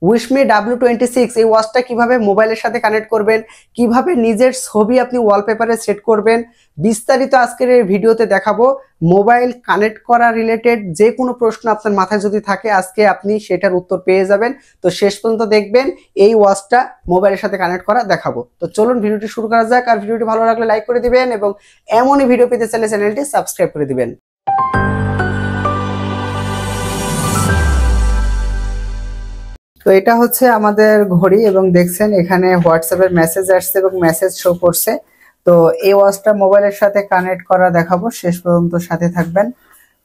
উইশমি W26 এই ওয়াচটা কিভাবে মোবাইলের সাথে কানেক্ট করবেন, কিভাবে নিজের ছবি আপনি ওয়ালপেপারে সেট করবেন, বিস্তারিত আজকের এই ভিডিওতে দেখাবো। মোবাইল কানেক্ট করা রিলেটেড যে কোনো প্রশ্ন আপনার মাথায় যদি থাকে আজকে আপনি সেটার উত্তর পেয়ে যাবেন। তো শেষ পর্যন্ত দেখবেন, এই ওয়াচটা মোবাইলের সাথে কানেক্ট করা দেখাবো। তো চলুন ভিডিওটি শুরু করা যাক। আর ভিডিওটি ভালো লাগলে লাইক করে দিবেন এবং এমনই ভিডিও পেতে চাইলে চ্যানেলটি সাবস্ক্রাইব করে দিবেন। তো এটা হচ্ছে আমাদের ঘড়ি এবং দেখছেন এখানে হোয়াটসঅ্যাপের মেসেজ আসছে এবং মেসেজ শো করছে। তো এই ওয়াচটা মোবাইলের সাথে কানেক্ট করা দেখাবো, শেষ পর্যন্ত সাথে থাকবেন।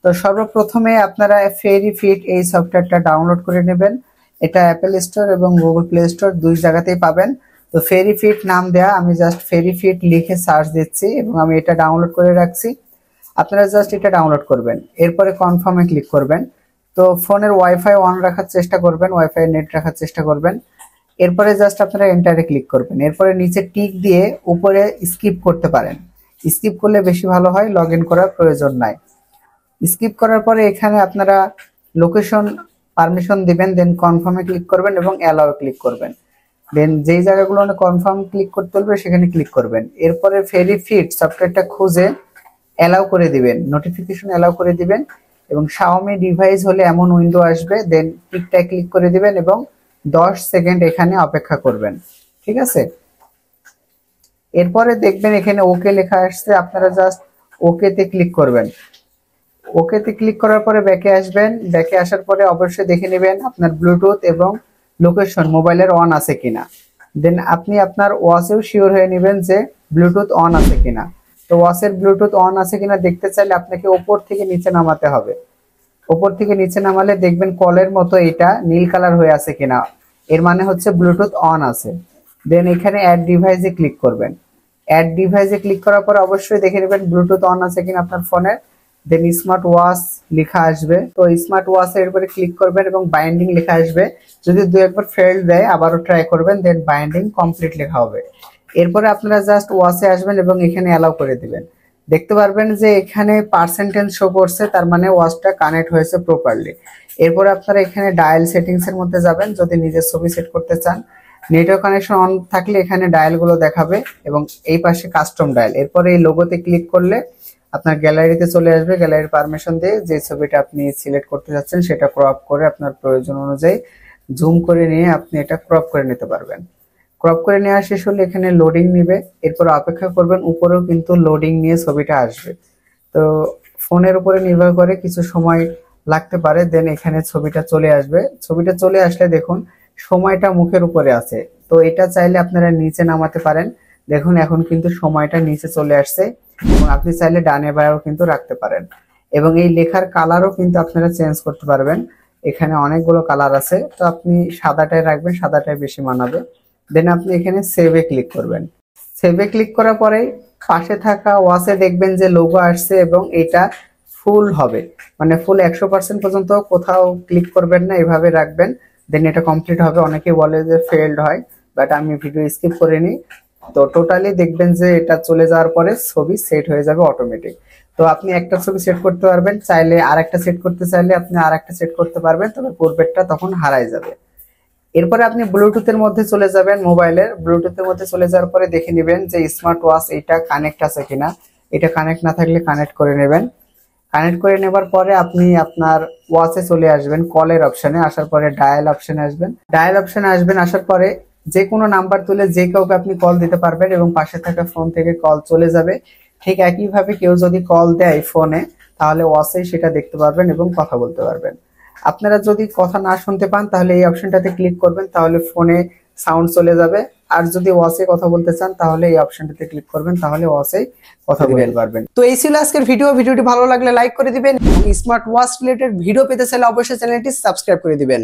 তো সর্বপ্রথমে আপনারা ফেরি ফিট এই সফটওয়্যারটা ডাউনলোড করে নেবেন। এটা অ্যাপেল স্টোর এবং গুগল প্লে স্টোর দুই জায়গাতেই পাবেন। তো ফেরি ফিট নাম দেয়া, আমি জাস্ট ফেরি ফিট লিখে সার্চ দিচ্ছি এবং আমি এটা ডাউনলোড করে রাখছি। আপনারা জাস্ট এটা ডাউনলোড করবেন, এরপরে কনফার্মে ক্লিক করবেন। তো ফোনের ওয়াইফাই অন রাখার চেষ্টা করবেন, ওয়াইফাই নেট রাখার চেষ্টা করবেন। এরপরে জাস্ট আপনারা এন্টারে ক্লিক করবেন। এরপরে নিচে টিক দিয়ে উপরে স্কিপ করতে পারেন, স্কিপ করলে বেশি ভালো হয়, লগ ইন করার প্রয়োজন নাই। স্কিপ করার পরে এখানে আপনারা লোকেশন পারমিশন দিবেন, দেন কনফার্মে ক্লিক করবেন এবং অ্যালাও ক্লিক করবেন। দেন যেই জায়গাগুলো কনফার্ম ক্লিক করতে হবে সেখানে ক্লিক করবেন। এরপরে ফেরি ফিট সফটওয়্যারটা খুঁজে অ্যালাউ করে দিবেন, নোটিফিকেশন অ্যালাউ করে দিবেন এবং শাওমি ডিভাইস হলে এমন উইন্ডো আসবে। দেন টিকটা ক্লিক করে দিবেন এবং 10 সেকেন্ড এখানে অপেক্ষা করবেন, ঠিক আছে। এরপরে দেখবেন এখানে ওকে লেখা আসছে, আপনারা জাস্ট ওকে তে ক্লিক করবেন। ওকে তে ক্লিক করার পরে ব্যাকে আসবেন। ব্যাকে আসার পরে অবশ্যই দেখে নেবেন আপনার ব্লুটুথ এবং লোকেশন মোবাইলের অন আছে কিনা। দেন আপনি আপনার ওয়াচেও শিওর হয়ে নেবেন যে ব্লুটুথ অন আছে কিনা। তো ওয়াচের ব্লুটুথ অন আছে কিনা দেখতে চাইলে আপনাকে ওপর থেকে নিচে নামাতে হবে। ওপর থেকে নিচে নামালে দেখবেন কলের মতো এটা নীল কালার হয়ে আছে কিনা, এর মানে হচ্ছে ব্লুটুথ অন আছে। দেন এখানে অ্যাড ডিভাইসে ক্লিক করবেন। অ্যাড ডিভাইসে ক্লিক করার পর অবশ্যই দেখে নেবেন ব্লুটুথ অন আছে কিনা আপনার ফোনের। দেন স্মার্ট ওয়াচ লেখা আসবে, তো স্মার্ট ওয়াচের উপরে ক্লিক করবেন এবং বাইন্ডিং লেখা আসবে। যদি দু একবার ফেল দেয় আবারও ট্রাই করবেন, দেন বাইন্ডিং কমপ্লিট লেখা হবে। এরপরে আপনারা জাস্ট ওয়াচে আসবেন এবং এখানে অ্যালাউ করে দিবেন। দেখতে পারবেন যে এখানে পার্সেন্টেজ শো করছে, তার মানে ওয়াচটা কানেক্ট হয়েছে প্রপারলি। এরপরে আপনারা এখানে ডায়াল সেটিংস এর মধ্যে যাবেন যদি নিজের ছবি সেট করতে চান। নেটওয়ার্ক কানেকশন অন থাকলে এখানে ডায়াল গুলো দেখাবে এবং এই পাশে কাস্টম ডায়াল। এরপরে এই লোগোতে ক্লিক করলে আপনার গ্যালারিতে চলে আসবে। গ্যালারির পারমিশন দিয়ে যে ছবিটা আপনি সিলেক্ট করতে যাচ্ছেন সেটা ক্রপ করে আপনার প্রয়োজন অনুযায়ী জুম করে নিয়ে আপনি এটা ক্রপ করে নিতে পারবেন। ক্রপ করে নেওয়া শেষ হলে এখানে লোডিং নিবে, এরপর অপেক্ষা করবেন, উপরেও কিন্তু লোডিং নিয়ে ছবিটা আসবে। তো ফোনের উপরে নির্ভর করে কিছু সময় লাগতে পারে, দেন এখানে ছবিটা চলে আসবে। ছবিটা চলে আসলে দেখুন সময়টা মুখের উপরে আছে। তো এটা চাইলে আপনারা নিচে নামাতে পারেন। দেখুন এখন কিন্তু সময়টা নিচে চলে আসছে এবং আপনি চাইলে ডানে বাঁয়েও কিন্তু রাখতে পারেন এবং এই লেখার কালারও কিন্তু আপনারা চেঞ্জ করতে পারবেন। এখানে অনেকগুলো কালার আছে, তো আপনি সাদাটাই রাখবেন, সাদাটাই বেশি মানাবে। দেন আপনি এখানে সেভে ক্লিক করবেন। সেভে ক্লিক করার পরে পাশে থাকা ওয়াচে দেখবেন যে লোগো আসছে এবং এটা ফুল হবে, মানে ফুল 100% পর্যন্ত কোথাও ক্লিক করবেন না, এভাবে রাখবেন। দেন এটা কমপ্লিট হবে। অনেকে বলে যে ফেলড হয়, বাট আমি ভিডিও স্কিপ করে নিই। তো টোটালি দেখবেন যে এটা চলে যাওয়ার পরে ছবি সেট হয়ে যাবে অটোমেটিক। তো আপনি একটা ছবি সেট করতে পারবেন, চাইলে আরেকটা সেট করতে চাইলে আপনি আরেকটা সেট করতে পারবেন, তবে পূর্বেরটা তখন হারাই যাবে। এরপরে আপনি ব্লুটুথের মধ্যে চলে যাবেন। মোবাইলের ব্লুটুথের মধ্যে চলে যাওয়ার পরে দেখে নেবেন যে স্মার্ট ওয়াচ এটা কানেক্ট আছে কিনা। এটা কানেক্ট না থাকলে কানেক্ট করে নেবেন। কানেক্ট করে নেবার পরে আপনি আপনার ওয়াচে চলে আসবেন, কলের অপশনে আসার পরে ডায়াল অপশনে আসবেন। ডায়াল অপশনে আসবেন, আসার পরে যে কোনো নাম্বার তুলে যে কাউকে আপনি কল দিতে পারবেন এবং পাশে থাকা ফোন থেকে কল চলে যাবে। ঠিক একইভাবে কেউ যদি কল দেয় ফোনে, তাহলে ওয়াচে সেটা দেখতে পারবেন এবং কথা বলতে পারবেন। আপনারা যদি কথা না শুনতে পান তাহলে এই অপশনটাতে ক্লিক করবেন, তাহলে ফোনে সাউন্ড চলে যাবে। আর যদি ওয়াচে কথা বলতে চান তাহলে এই অপশনটাতে ক্লিক করবেন, তাহলে ওয়াচে কথা বলতে পারবেন। তো এই ছিল আজকের ভিডিওটি ভালো লাগলে লাইক করে দিবেন। স্মার্ট ওয়াচ রিলেটেড ভিডিও পেতে চাইলে অবশ্যই চ্যানেলটি সাবস্ক্রাইব করে দিবেন।